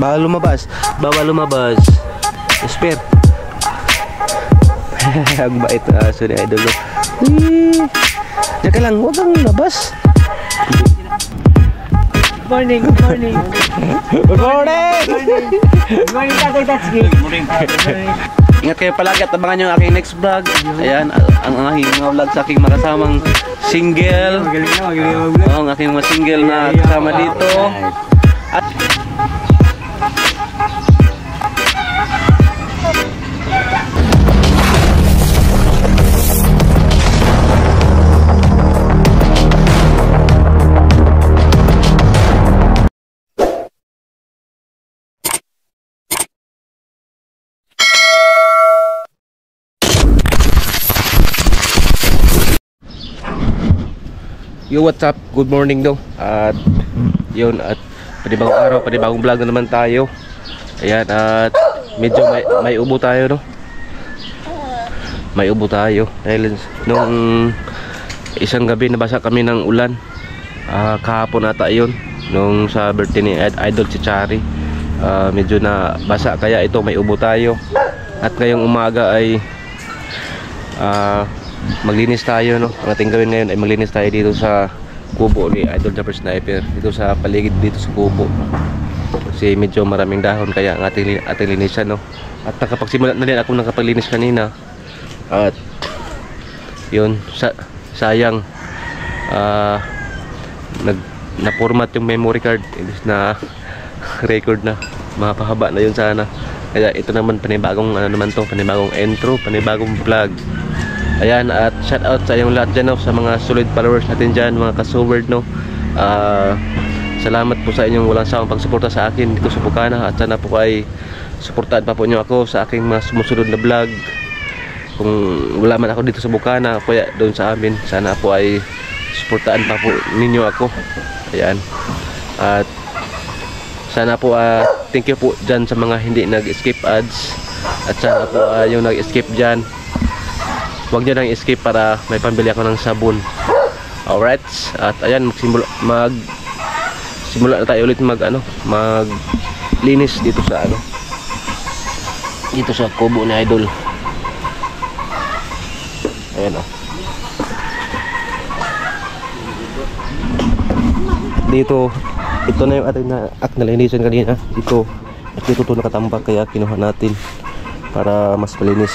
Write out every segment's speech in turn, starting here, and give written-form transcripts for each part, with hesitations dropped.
Bawal lumabas. Bawal lumabas. Spare. Ang bait na aso ni Idol. Diyan ka lang, huwag kang labas. Good morning, good morning. Good morning! Good morning, Tatay Tatsuki. Good morning. Ingat kayo palagi at abangan nyo ang aking next vlog. Ayan, ang aking mga vlog sa aking makasamang single. Magaling na mag-vlog. Ang aking mga single na kasama dito. At yo, what's up? Good morning daw. At yun, at panibagong araw, panibagong vlog na naman tayo. Ayan, at medyo may ubo tayo, no? May ubo tayo dahil nung isang gabi nabasa kami ng ulan. Kahapon ata yun, nung sa birthday ni Idol si Chari. Medyo na basa, kaya ito may ubo tayo. At ngayong umaga ay maglinis tayo, no? Ang ating gawin ngayon ay maglinis tayo dito sa kubo ni Idol Jumper Sniper, dito sa paligid dito sa kubo, kasi medyo maraming dahon, kaya ang ating linisan, no? At nakapagsimula na din ako nakapaglinis kanina. At yun, sayang na-format yung memory card, na record na, mapahaba na yun sana. Kaya ito naman panibagong panibagong intro, panibagong vlog. Ayan, at shout out sa inyong lahat dyan, no? Sa mga solid followers natin dyan, mga ka-Soward, no? Salamat po sa inyong walang sawang pagsuporta sa akin dito sa Bukana. At sana po ay suportahan pa po nyo ako sa aking mga sumusunod na vlog. Kung wala man ako dito sa Bukana, kaya doon sa amin, sana po ay suportahan pa po ninyo ako. Ayan. At sana po thank you po dyan sa mga hindi nag-skip ads. At sana po yung nag-skip dyan, huwag nyo nang escape para may pambili ako ng sabon. Alright. At ayan, simula na tayo ulit maglinis dito sa dito sa kubo ni Idol. Ayan, oh. Dito, ito na yung ating nalinisan kanina. Dito nakatambak, kaya kinuha natin para mas malinis.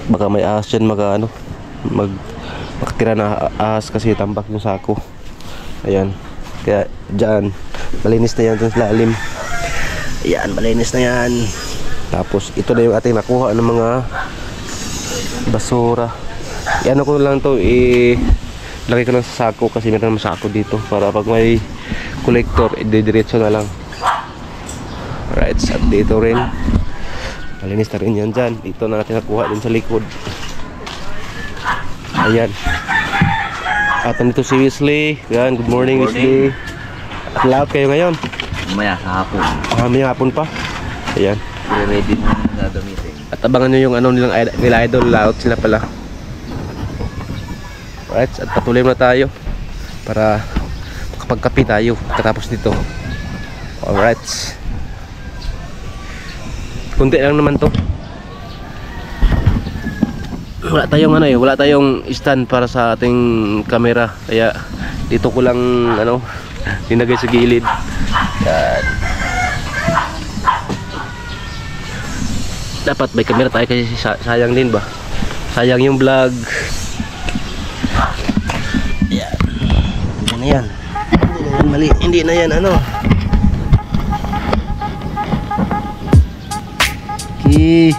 Baka may ahas dyan makatira na ahas kasi tambak yung sako. Ayan, kaya dyan malinis na yan sa lalim. Ayan, malinis na yan. Tapos ito na yung ating nakuha ng mga basura. Yan ko lang to, lagay ko lang sa sako kasi meron naman sako dito para pag may collector, didiretso na lang. Alright, at dito rin malinis na rin yan dyan. Ito na natin nakuha din sa likod. Ayan. At nandito si Wesley. Ayan, good morning, Wesley. At lahat kayo ngayon? Mamaya, hapon. May hapon pa. Ayan. Ready na gagamitin. At abangan nyo yung nila Idol. Layout sila pala. Alright, at patuloy na tayo para makapagkapi tayo katapos dito. Alright. Kunti lang naman to. Wala tayong stand para sa ating camera, kaya dito ko lang dinagay sa gilid. Yan. Dapat may camera tayo kasi sayang din ba? Sayang yung vlog. Yan. Hindi na yan Okay.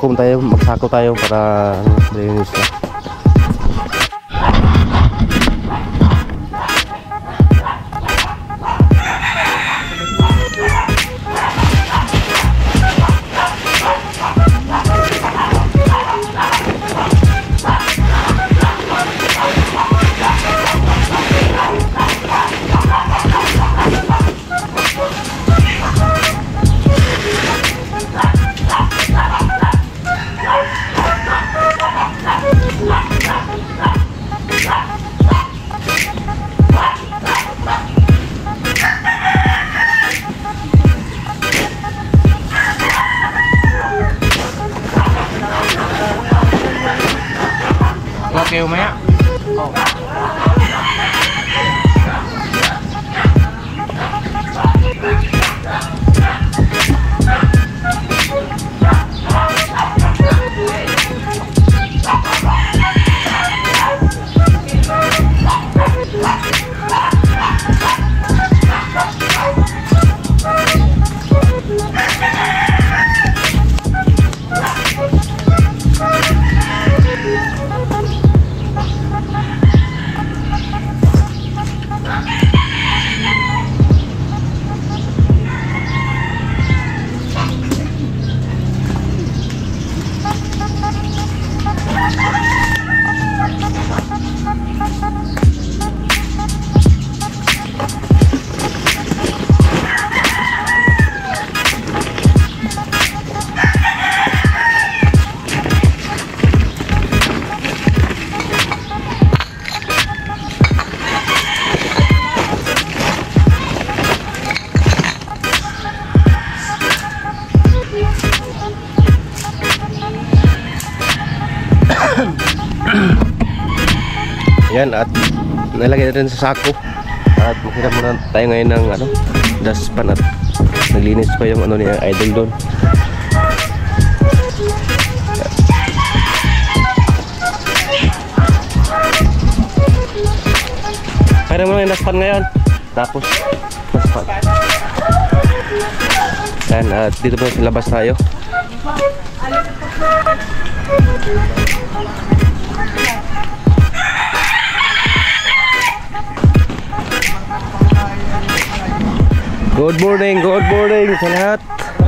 vacuum tayo, magsako tayo para malinis na. Okay, umaya. Yan, at nalagay natin sa sako. At makita muna tayo ngayon ng ano, dustpan, at naglinis pa yung ano ni Idol doon. Kaya muna yung dustpan ngayon. Tapos dustpan. Yan, at dito po sa labas tayo. Good morning sa lahat.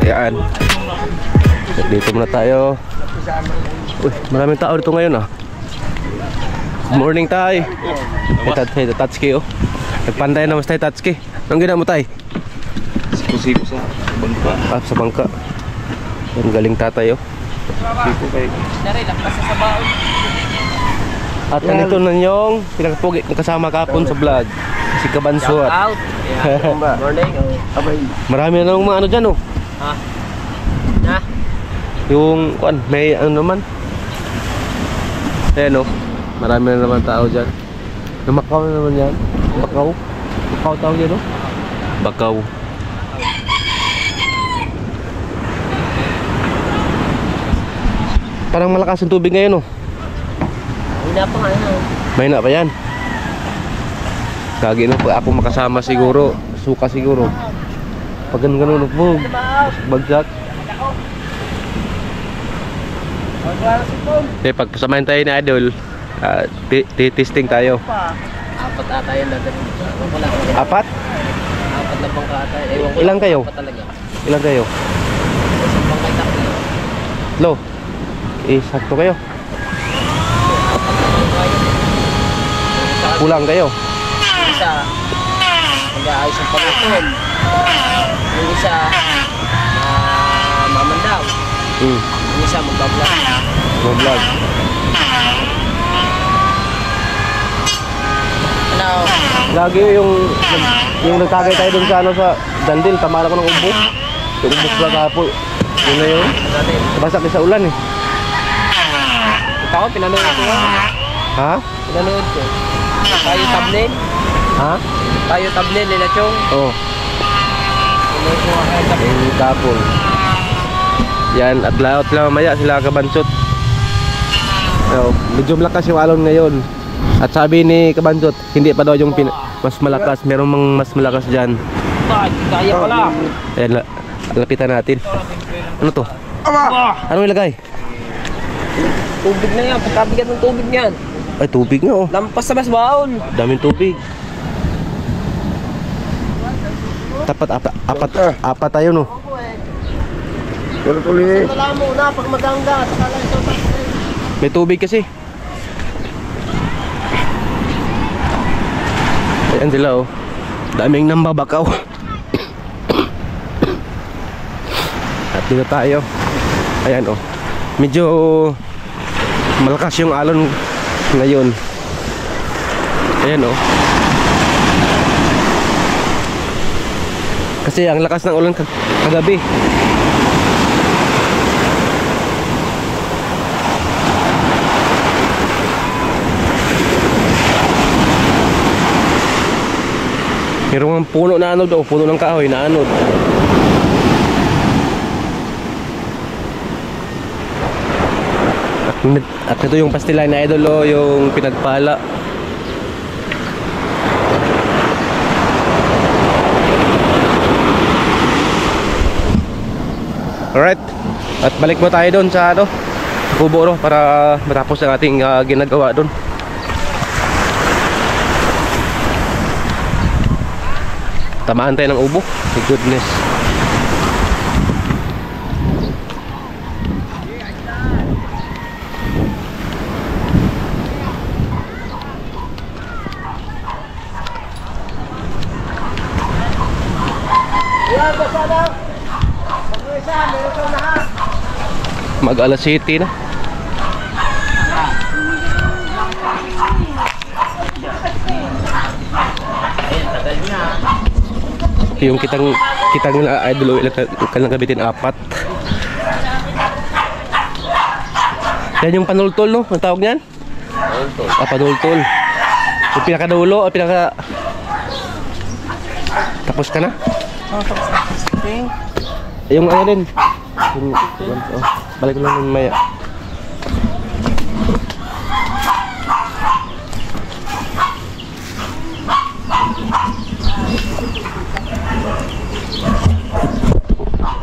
Yan. Dito muna tayo. Uy, maraming tao dito ngayon ah. Good morning tay. Hey, Tatsuki oh. Nagpanday naman tayo Tatsuki. Anong gina mo tay? Sipo sa bangka. Ah, sa bangka. Yan, galing tatay oh. Sipo kayo. At nandito na yung pinakapugi kong kasama kapon sa vlog. Si Kabansuat. Out. Morning. Marami na ng mga ano dyan oh. Ha? Na? Yung kuan, may ano naman. Ayan oh. Marami na naman tao dyan. Yung Macau na naman yan. Macau. Macau tawag yan oh. Bakaw. Parang malakas ang tubig ngayon oh. Hina pa nga yun. Mahina pa yan. Kagi no, pag ako makasama siguro, suka siguro. Pag ganun po, bagsak. Okay, pag pasamahin tayo ni Idol, testing tayo. Apat ata yun natin. Apat? Apat na bangka ata. Ewan ko. Ilang kayo? Apat talaga. Ilang kayo? Isang bangka takli. Lo, sakto kayo. Kulang kayo. Isa, mag-aayos ang pangutol. Yung isa, mamandaw. Yung isa, magbablog. Vlog. Ano? Lagi yung nagkagay tayo dun sa ano sa Dandil, tamala ko ng ubo. Yung ubos vlog hapo. Yun na yun. Basak sa ulan eh. Ikaw, pinanood ko. Ha? Pinanood ko. Tayo thumbnail. Ha? Tayo thumbnail nila Chong. Oo. Pinanood ko nga kayo thumbnail. Yung kapon. Yan, at laot lang mamaya sila Kabansot. So, medyo malakas yung alon ngayon. At sabi ni Kabansot, hindi pa daw yung mas malakas. Merong mas malakas dyan. Kaya pala. Ayan, lapitan natin. Ano to? Ano ilagay? Tubig na yan, pagkabigat ng tubig niyan. Ay, tubig nga oh. Lampas sa basbaon. Daming tubig. Apat tayo no. Pero tuloy. Wala mo na, pag magangga, saka lang ito. May tubig kasi. Ayan sila oh. Daming nambabakaw. At dito tayo. Ayan oh. Medyo malakas yung alon ngayon. Ayan oh. Kasi ang lakas ng ulan kagabi. Mayroong puno na anod o puno ng kahoy na anod. At ito yung pastila na idol o yung pinagpala. Alright. At balik mo tayo doon sa ano, kubo no, para matapos ang ating ginagawa doon. Tamaan tayo ng ubo. My goodness. Mag alas 7 na. Yung kitang idol ilang gabitin 4. Yan yung panultol no? Ang tawag niyan? Panultol. Panultol. Yung pinakadulo o pinaka... Tapos ka na? Oh, tapos na. Yung ano din. Balik ko lang yung maya.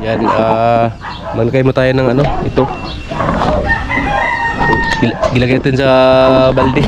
Yan, manukay mo tayo ng ano, ito. Gilagay natin sa balde.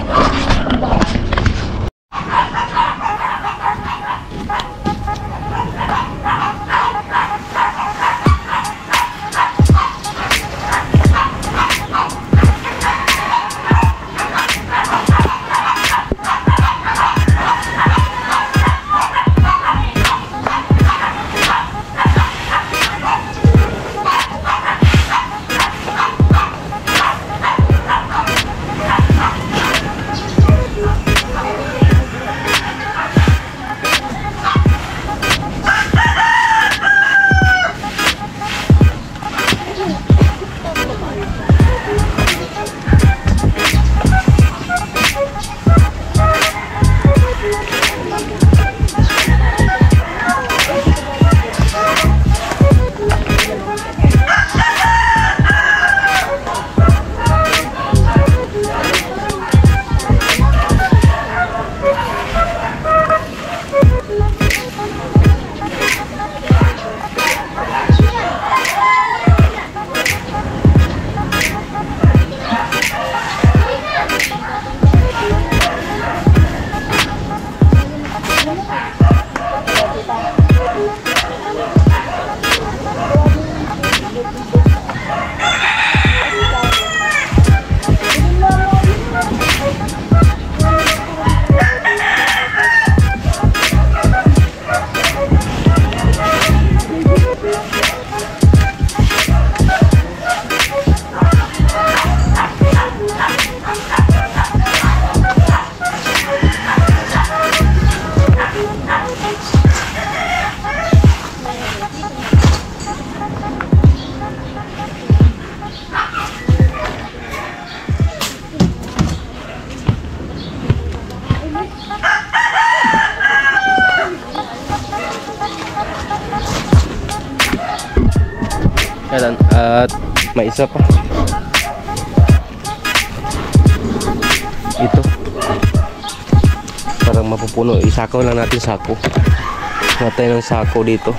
Yan, at may isa pa. Ito. Parang mapupuno. Isako lang natin sako. Natay ng sako dito.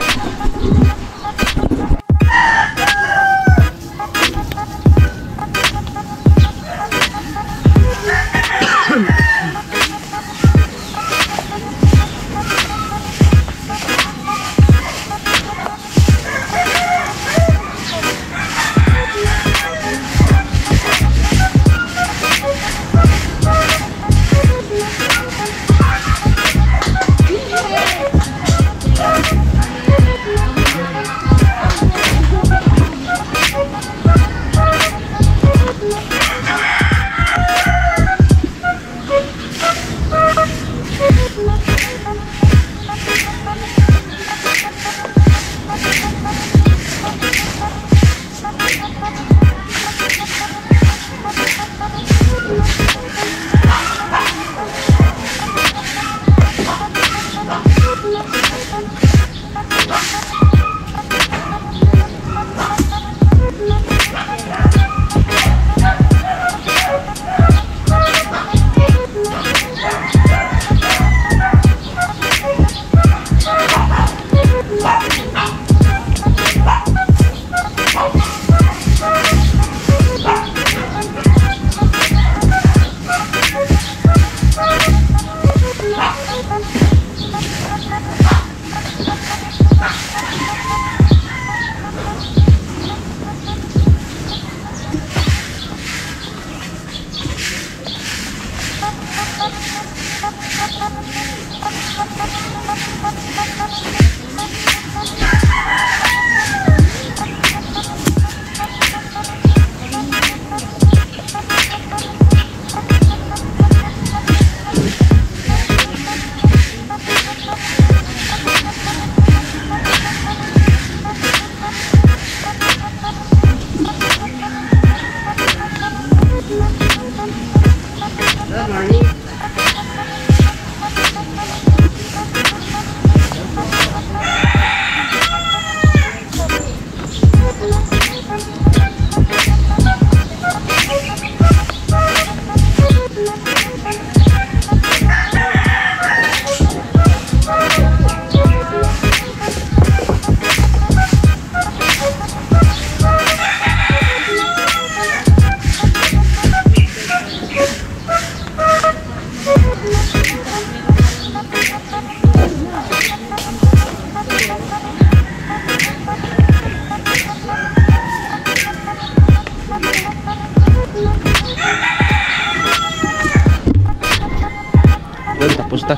Tapos na.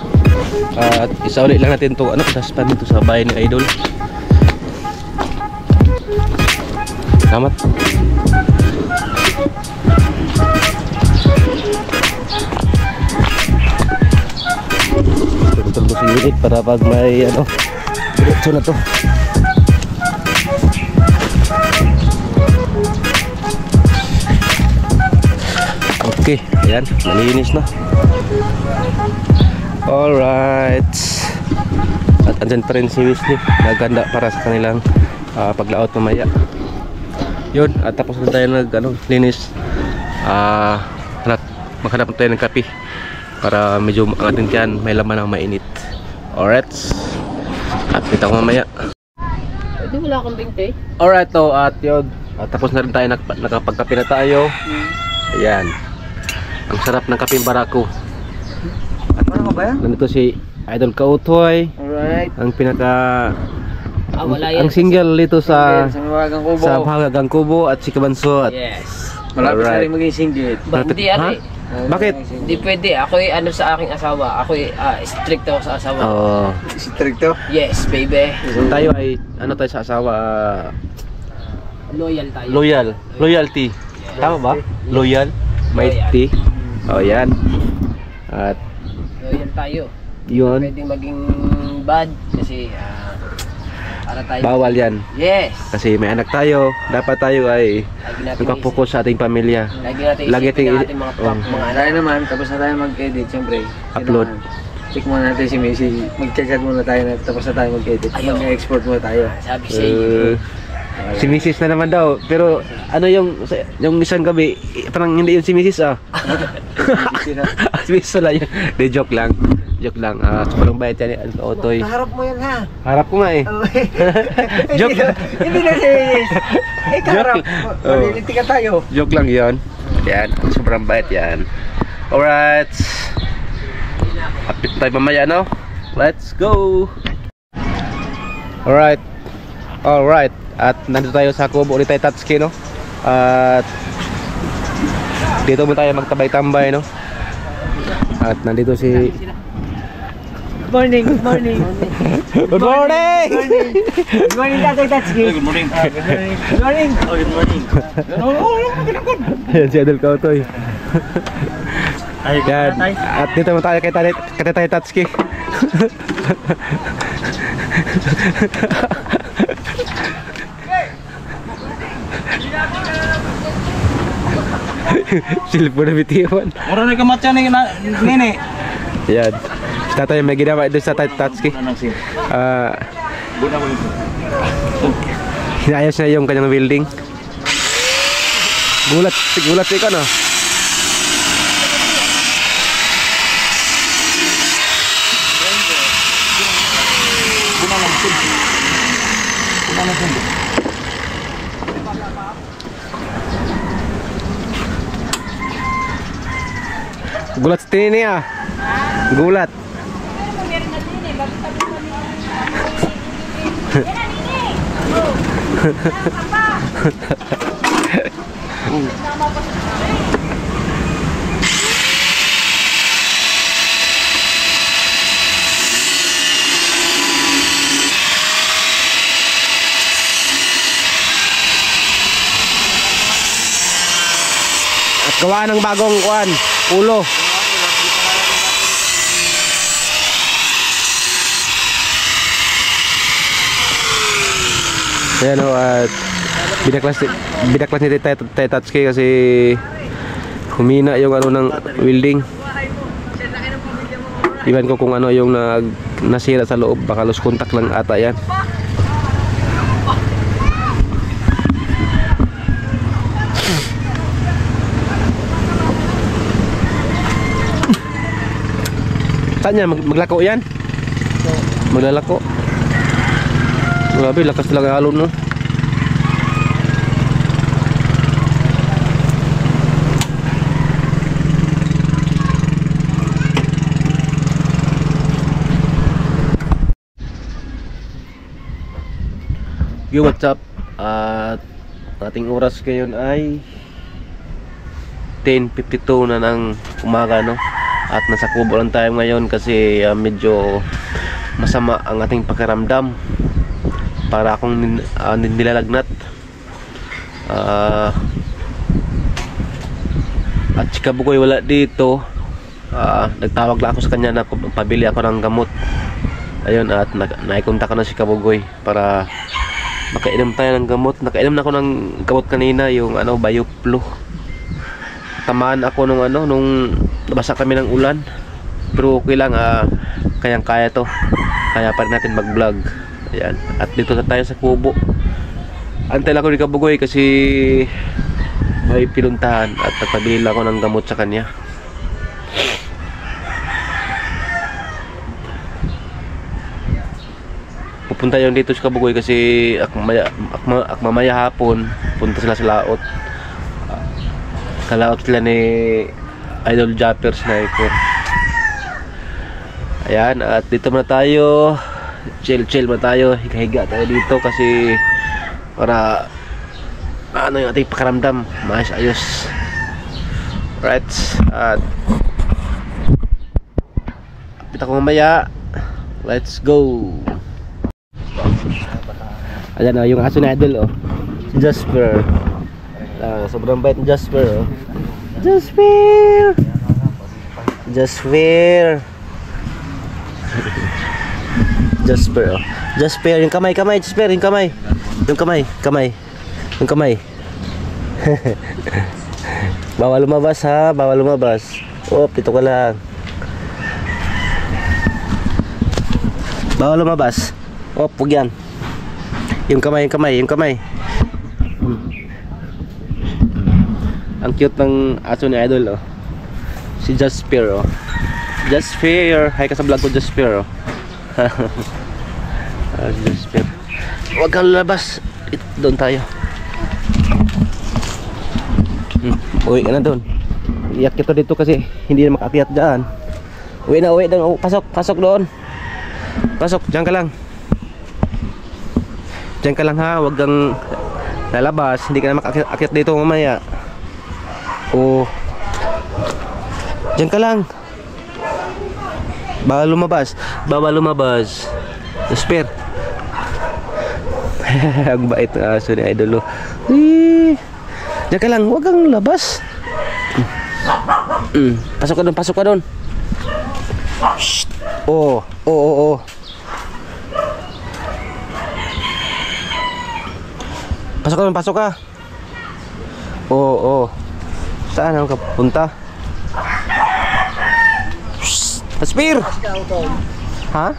At isa ulit lang natin to, ano, daspan dito sa bahay ni Idol. Salamat. Tutuloy ko si unit para pag may ano, diretso na to. Okay, ayan, malinis na. Alright. At andyan pa rin si Wesley, naganda para sa kanilang paglaot mamaya. Yun, at tapos na tayo linis. Maghanap tayo ng kape para medyo ang ating tiyan may laman ng mainit. Alright. At kita ko mamaya. Pwede wala kang binte. Alright, to, at yun. At tapos na rin tayo, nakapagkape na tayo. Ayan. Ang sarap ng kape barako. Ano ba yan? Nandito si Idol Kautoy. Alright. Ang pinaka Wala yan. ang single dito sa Mawagang kubo. sa Bahagang Kubo at si Kabansot. Yes. Malapit na Alright. rin maging singgit. Hindi Ha? ate. Bakit? Hindi pwede. Ako'y ano sa aking asawa. Ako'y strict ako sa asawa. Oh, Stricto. Yes, baby. tayo ay ano tayo sa asawa, Loyal tayo. loyalty. Tama ba? Loyal, mighty. Oh, yan. At Loyal tayo. yun, Pwedeng maging bad kasi para tayo. bawal yan. Yes. Kasi may anak tayo, dapat tayo ay Lagi natin nagpapokus sa ating pamilya. Lagi natin Lagi isipin ang ting- ating mga oh. mga anak. Tayo naman, tapos na tayo mag-edit, syempre. Upload. Kailangan check muna natin si Missy. Mag-chat muna tayo na tapos na tayo mag-edit. Ayaw. Mag-export muna tayo. Sabi sa iyo. Si Mrs. na naman daw, pero ano yung isang gabi, parang hindi yun si Mrs. Si Mrs. wala yun. De, joke lang. Joke lang. Sobrang bait yan ni Otoy. Harap mo yan ha. Harap ko nga eh. Joke lang. Hindi na si kaharap. Oh. Malilitikan tayo. Joke lang yun. Yan. Sobrang bait yan. Alright. Kapit tayo mamaya, no? Let's go! Alright. Alright. At nandito tayo sa Kubo ulit tayo Tatsuki, no? At dito mo tayo magtabay-tambay, no? At nandito si... Good morning, good morning. Good morning! Good morning, Tatay Tatsuki. Good morning. Good morning. Oh, good morning. Ayan si Adel Kautoy. Yan. At dito mo tayo kay Tatay Tatsuki. Silpo na bitiwan. Mura na kamatya ni nene. Yan. Si Tatay may ginawa doon sa Tatay Tatsuki. Hinayos na yung kanyang building. Gulat ikaw, no? Gulat sa tini niya. Gulat. At gawa ng bagong kuan, ulo. Ayan o, at binaklas ni Tatsuki kasi humina yung ano ng welding. Iwan ko kung ano yung nasira sa loob. Baka loose contact lang ata yan. Saan yan? Maglako yan? Maglalako. Grabe, lakas talaga halo, no? Yo, what's up? At ating oras ngayon ay 10:52 na ng umaga, no? At nasa kubo lang tayo ngayon kasi medyo masama ang ating pakiramdam. Para akong nilalagnat. At si Kabugoy wala dito. Nagtawag lang ako sa kanya na pabili ako ng gamot. Ayun, at naikontak ko na si Kabugoy para makainom tayo ng gamot. Nakainom na ako ng gamot kanina, yung Bioflu. Tamaan ako nung nabasa kami ng ulan. Pero okay lang, kayang-kaya to. Kaya pa rin natin mag-vlog. Ayan. At dito na tayo sa kubo. Antay lang ako ni Kabugoy kasi may pinuntahan at nagpabili lang ako ng gamot sa kanya. Pupunta yun dito sa Kabugoy kasi mamaya hapon punta sila sa laot. Kalaot sila ni Idol Japper Sniper. Ayan, at dito muna tayo. Chill muna tayo. Higa-higa tayo dito kasi para yung ating pakaramdam maayos. Right. At kita ko mamaya. Let's go. Ayan yung aso na Idol, si Jasper. Sobrang bait ni Jasper, Jasper, yung kamay, Jasper, yung kamay. Bawal lumabas, ha, bawal lumabas. Dito ka lang. Bawal lumabas. Huwag yan. Yung kamay. Ang cute ng aso ni Idol, si Jasper, Jasper, hi ka sa vlog ko, Jasper, Jasper. Huwag kang lalabas. Doon tayo. Uwi ka na doon. Iyak kita dito kasi hindi na makakyat dyan. Uwi doon. Pasok doon. Pasok, dyan ka lang. Diyan ka lang, ha, huwag kang lalabas. Hindi ka na makakyat dito mamaya. Diyan ka lang. Bawal lumabas. Jasper. Ang bait ng aso ni Idol. Diyan ka lang, huwag kang labas. Pasok ka doon. Shh. Oo. Pasok ka. Oo. Saan ako kapunta? Jasper! Ha?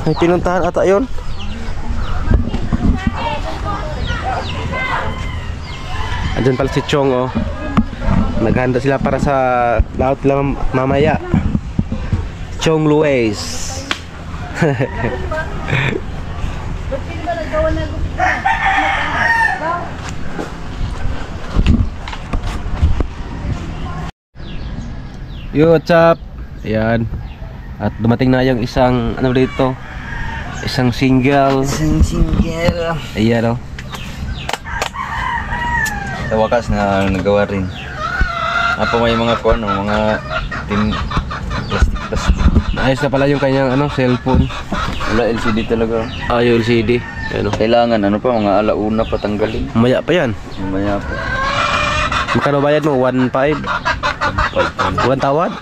May pinuntahan ata yun. Andyan pala si Chong, naghanda sila para sa laot nila mamaya. Chong Luis. Yo, what's up? Ayan. At dumating na yung isang isang single. Ayan, Sa wakas na nagawa rin. May mga mga plastic. Ayos na pala yung kanyang cellphone. Wala LCD talaga. Yung LCD. Ayan, Kailangan mga alauna patanggalin. Maya pa yan. Mamaya pa. Magkano bayad mo? 1.5? 1 tawad?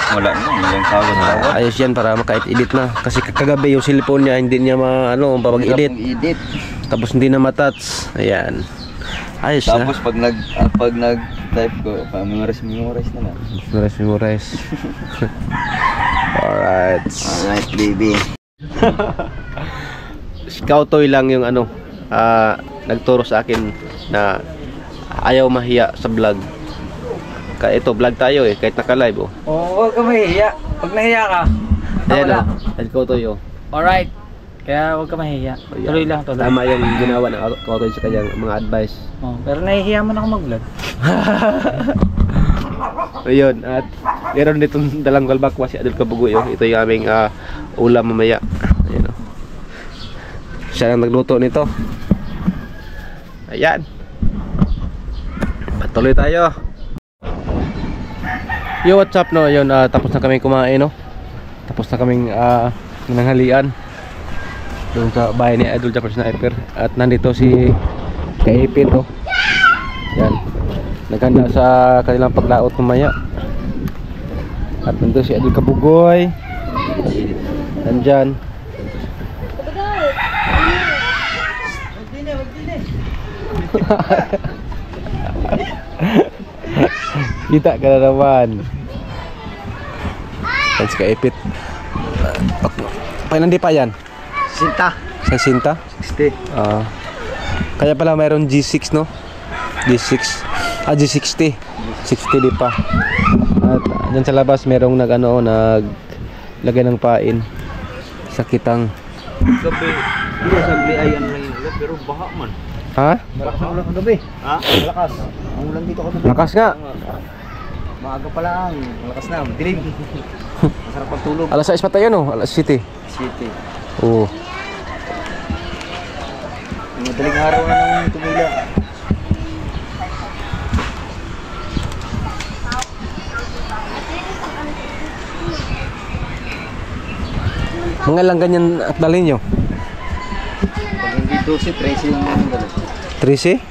Wala na, walang tawad. Ayos yan para makait-edit na. Kasi kagabi yung cellphone niya hindi niya mag-edit. Tapos hindi na matouch. Ayan. Ayos na. Tapos pag nag-type ko, memorize na lang. Memorize. Alright. Alright, baby. Si Kautoy lang yung ano, nagturo sa akin na ayaw mahiya sa vlog. Kaya ito, vlog tayo eh, kahit naka-live oh. Oo, huwag ka mahihiya. Pag nahiya ka, Ayan wala. oh, si Kautoy oh. Alright. Kaya huwag ka mahihiya. Ayan. Tuloy lang, tuloy. Tama yung ginawa ng Kautoy sa kanyang mga advice. Oh, pero nahihiya mo na ako mag-vlog. Ayun, at meron ditong dalang galbakwa si Adol Kabugoy oh. Ito yung aming ulam mamaya. Ayan oh. Siya ang nagluto nito. Ayan. Patuloy tayo. Yo, what's up no? Yun, tapos na kaming kumain no. Tapos na kaming nanghalian doon sa bahay ni Idol Japper Sniper. At nandito si Kaipit oh. Yan. Naghanda sa kanilang paglaot mamaya. At nandito si Idol Kabugoy. Nandyan. Kita ka na naman. Yan si Kaipit. Pailan di pa yan? Sinta. Sa Sinta? 60. Kaya pala mayroon G6 no? G6. G60. 60 di pa. At dyan sa labas merong naglagay ng pain. Sakitang. Gabi. Hindi sabi ay ano lang yun. Pero baha man. Ha? Malakas ang ulan kagabi. Ha? Malakas. Ang ulan dito kagabi. Lakas nga. Maaga pa lang. Malakas na. Dilim. Masarap pagtulog. Alas 6 pa tayo no? Alas 7. City. Oo. Madaling araw na nang tumila. Mga lang ganyan at dalhin nyo? Pag hindi 12, 13 yung dala. 13?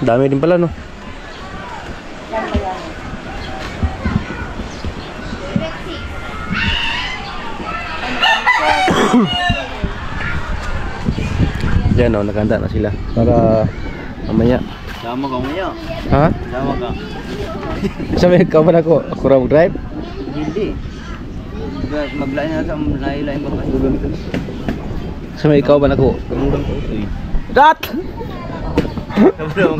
Dami din pala no? Yan o, naghanda na sila para mamaya. Sama ka mo niya. Ha? Sama ka. Sabi ka ba na ako? Ako raw drive? Hindi. Maglain na sa lain-lain ba kayo? Sabi ikaw ba na ako? Kamulang ko ito eh. Rat!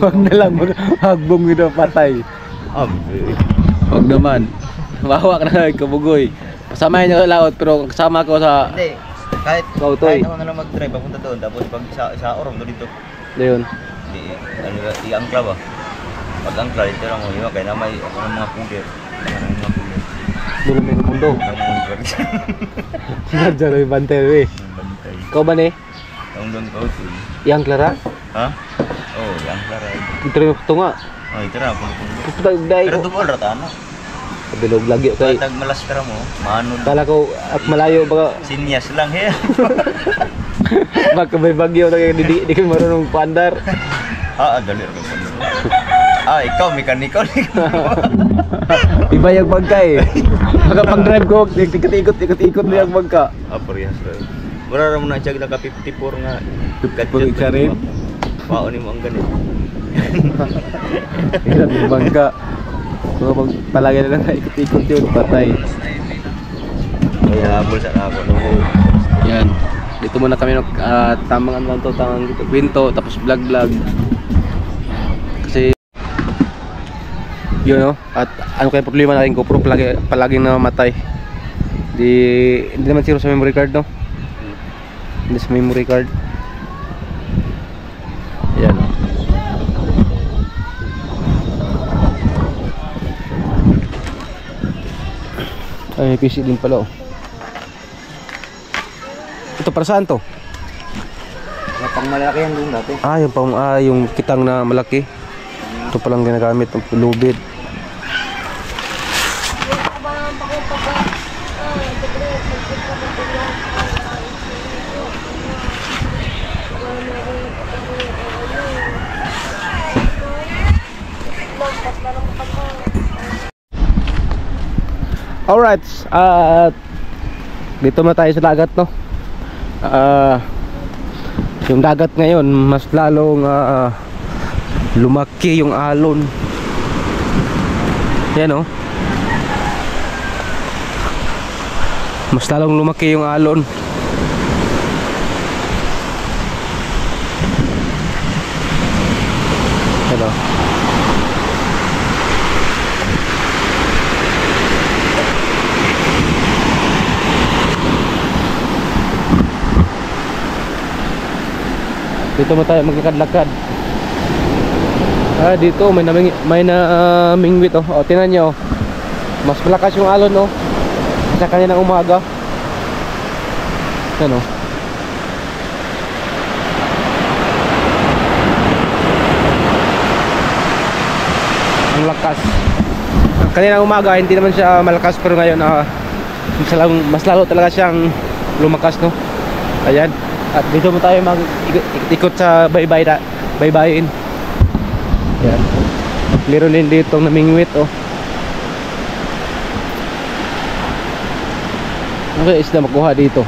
Huwag na lang, hagbong ito patay. Huwag naman. Bawa ka na Kabugoy. Pasamahin niyo sa laot pero kasama ko sa Hindi. Kahit Kautoy. ako na lang mag-drive papunta doon. Tapos pag sa orong doon dito. Ayun. I-angkla ba? Pag-angkla dito lang mo. Kaya na may ako ng mga puder. Mga puder. Dulo may mundo. Diyan ay bantel eh. Bantay. Ikaw ba ni? Ang doon ko ito. Yang Clara? Ha? Oh, yang Clara. Ito rin ito nga. Oh, ito na. Pulo-pulo. Pagdagday Pero ko. tubol rata na. Bilog lagi kay. Tag malaskara mo. Manod. Kala ko at malayo baka Sinyas lang he. baka may bagyo na di ka marunong pandar. Dali rin ko. Ikaw, mekaniko. Iba yung bangka eh. Baka pag drive ko, ikot-ikot na yung bangka. Parehas rin. Wala naman na siya naka 54 nga. 54 siya rin? Paon mo ang ganito. Hirap yung bangka. So pag palagi na lang ikot-ikot yun, patay. Kaya habol sa ako. Yan. Dito muna kami tamang ano lang to, tamang kwento, tapos vlog. Kasi yun no, at ano kaya problema na aking GoPro, palaging namamatay. Hindi naman zero sa memory card no. Hindi sa memory card. Ayan no. Ay, PC din pala oh. Ito para saan to? Pang malaki yan doon dati. Yung kitang na malaki. Ito palang ginagamit ng lubid. Alright, dito na tayo sa dagat no. Yung dagat ngayon mas lalong lumaki yung alon. Yan oh. Mas lalong lumaki yung alon. Ano? Dito mo tayo maglakad-lakad. Dito may namingwit oh. O, tingnan nyo. Mas malakas yung alon oh. Sa kaninang umaga. Ano? Ang lakas. Kaninang umaga hindi naman siya malakas, pero ngayon mas lalo talaga siyang lumakas no. Ayan. At dito mo tayo mag-ikot sa baybayin. Ayan. Meron din dito namingwit oh. Okay, isda makuha dito.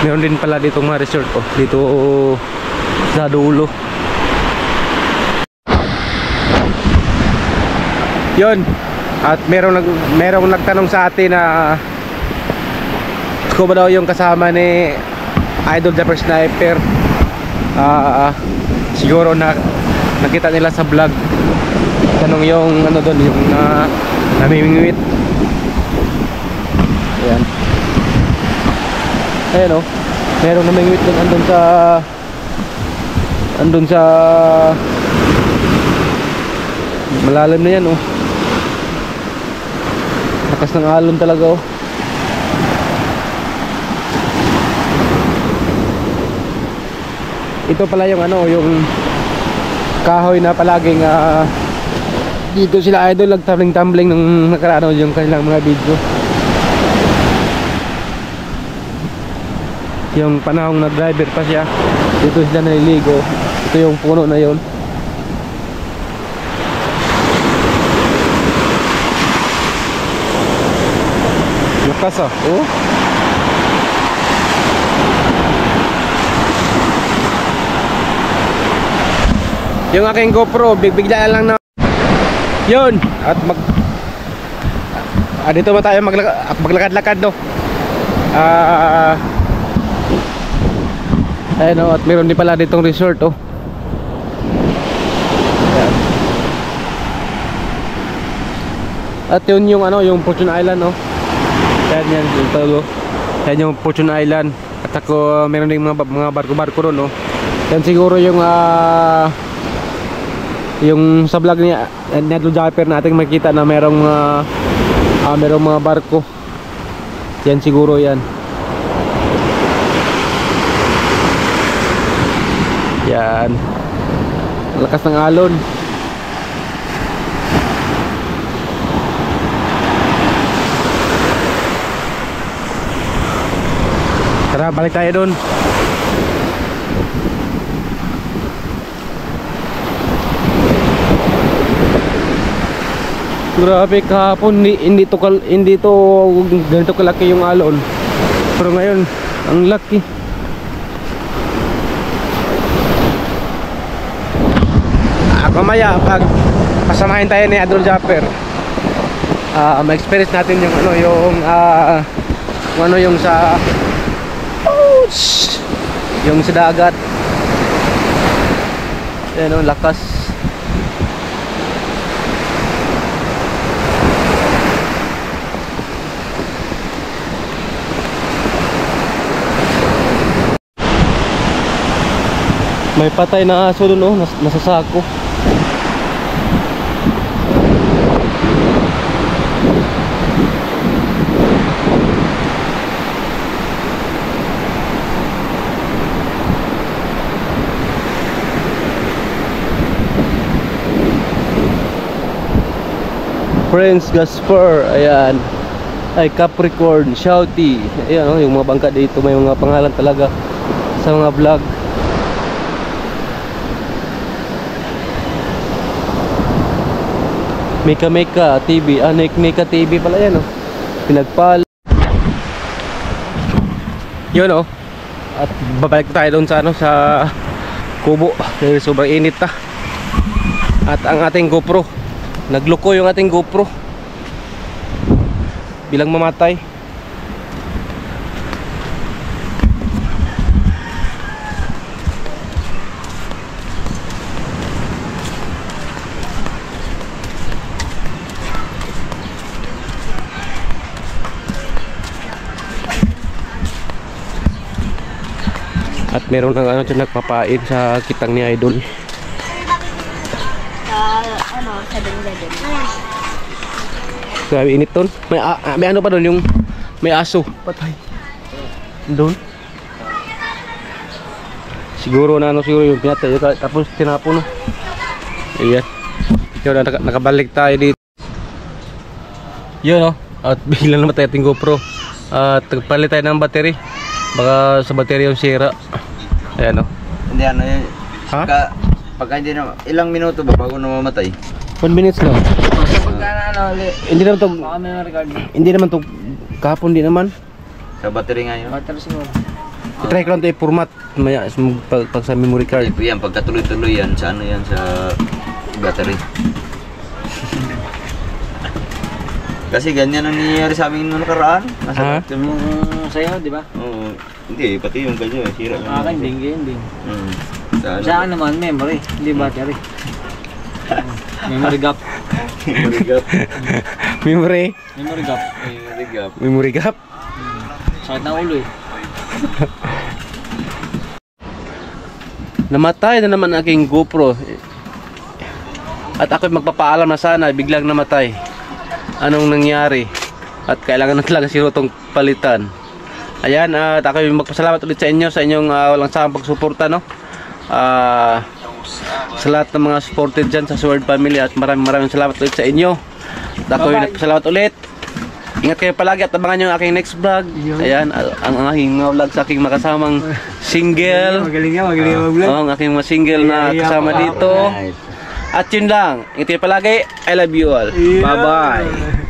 Meron din pala dito mga resort oh. Dito sa dulo. Yun. At merong nagtanong sa atin na ko ba daw yung kasama ni Idol Japper Sniper. Siguro nakita nila sa vlog. Tanong yung ano doon, yung namimingwit. Ayan. Ayan o. Merong namimingwit doon andun sa malalim na yan o. Lakas ng alon talaga o. Ito pala yung ano, yung kahoy na palaging dito sila idol nagtumbling nung nakaraan yung kanilang mga video. Yung panahong na driver pa siya, dito sila naliligo. Ito yung puno na yon. Lakas ah, oh. Yung aking GoPro, bigla lang na yun. At dito ba tayo maglakad-lakad no. Ayun oh, at meron din pala ditong resort oh. Ayan. At yun yung ano, yung Fortune Island oh. Ayan yan, yung talo. Ayan yung Fortune Island. At ako meron din mga barko-barko ron oh. Yan siguro yung sa vlog niya Idol Japper natin makita na merong mga barko. Yan siguro yan. Yan. Lakas ng alon. Tara, balik tayo doon. Grabe kahapon hindi to ganito kalaki yung alon. Pero ngayon ang laki. Mamaya pag pasamahin tayo ni Idol Japper, ma-experience natin yung ano yung sa dagat. Yan ang lakas. May patay na aso doon oh, nasa sako. Prince Gaspar, ayan. Ay Capricorn, Shouty. Ayan oh, yung mga bangka dito may mga pangalan talaga sa mga vlog. Meka TV, Meka TV pala yan oh. Pinagpal. Yun oh. At babalik tayo doon sa sa kubo. Dahil sobrang init At ang ating GoPro, nagluko yung ating GoPro, bilang mamatay. At meron ng ano dyan nagpapain sa kitang ni Idol. Sa dun. Grabe init doon. May ano pa doon, yung may aso. Patay. Doon. Siguro na ano, siguro yung pinatay. Tapos tinapon. Ayan. Yun, nakabalik tayo dito. Yun, oh. At biglang namatay ating GoPro. At nagpalit tayo ng battery. Baka sa battery yung sira. Ayan, oh. Hindi ano yun. Ha? Pagka hindi na, ilang minuto ba bago namamatay? 1 minutes lang. Hindi naman to, Baka may record. hindi naman to kahapon, di naman. Sa battery nga yun. Battery siguro. Try ko lang ito i-format maya pag sa memory card. Ito yan, pagkatuloy-tuloy yan, sa ano yan, sa battery. Kasi ganyan ang nangyayari sa amin noong nakaraan. Ha? Yung sa'yo, di ba? Oo. Hindi, pati yung ganyan, sira yung Akin din, ganyan din. Sa ano? Sa akin naman, memory, hindi battery. Memory gap. Memory gap. Memory. Memory gap. Memory gap. Memory gap. Sakit na ulo eh. Namatay na naman aking GoPro. At ako'y magpapaalam na sana, biglang namatay. Anong nangyari? At kailangan na talaga siguro itong palitan. Ayan, at ako'y magpasalamat ulit sa inyo, sa inyong walang sawang pagsuporta, no? Sa lahat ng mga supported dyan sa Sword Family, at maraming salamat ulit sa inyo. At ako'y nagpasalamat ulit. Ingat kayo palagi at abangan nyo ang aking next vlog. Ayan, ang aking mga vlog sa aking makasamang single. Magaling mag-vlog. Ang aking mga single na kasama dito. At yun lang. Ingat kayo palagi. I love you all. Bye bye.